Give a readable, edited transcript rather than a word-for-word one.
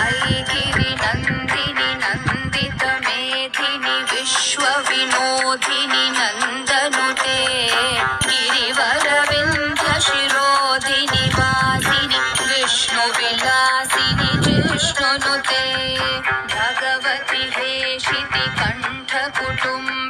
ऐगिरि नन्दिनि नन्दित मेधिनि विश्वविनोदिनि नन्दनुते गिरिवरविन्ध्य शिरोधिनि वासिनि विष्णुविलासिनि जिष्णुनुते भगवति हेशिति कण्ठकुटुम्ब